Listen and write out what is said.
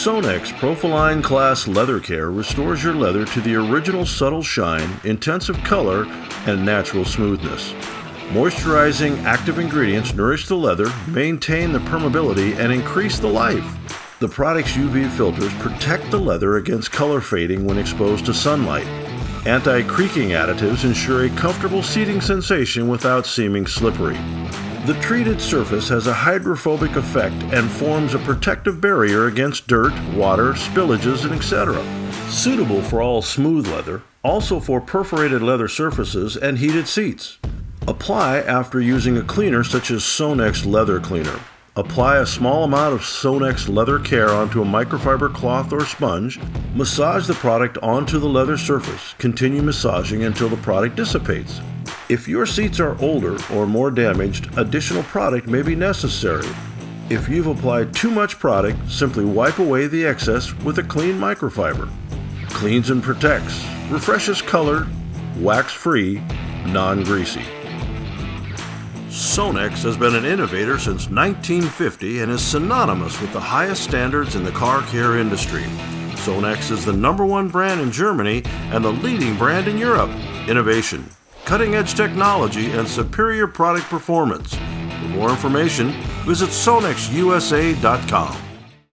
SONAX Profiline Class Leather Care restores your leather to the original subtle shine, intensive color, and natural smoothness. Moisturizing active ingredients nourish the leather, maintain the permeability, and increase the life. The product's UV filters protect the leather against color fading when exposed to sunlight. Anti-creaking additives ensure a comfortable seating sensation without seeming slippery. The treated surface has a hydrophobic effect and forms a protective barrier against dirt, water, spillages, and etc. Suitable for all smooth leather, also for perforated leather surfaces and heated seats. Apply after using a cleaner such as SONAX Leather Cleaner. Apply a small amount of SONAX Leather Care onto a microfiber cloth or sponge. Massage the product onto the leather surface. Continue massaging until the product dissipates. If your seats are older or more damaged, additional product may be necessary. If you've applied too much product, simply wipe away the excess with a clean microfiber. Cleans and protects, refreshes color, wax-free, non-greasy. SONAX has been an innovator since 1950 and is synonymous with the highest standards in the car care industry. SONAX is the #1 brand in Germany and the leading brand in Europe. Innovation, cutting-edge technology, and superior product performance. For more information, visit sonaxusa.com.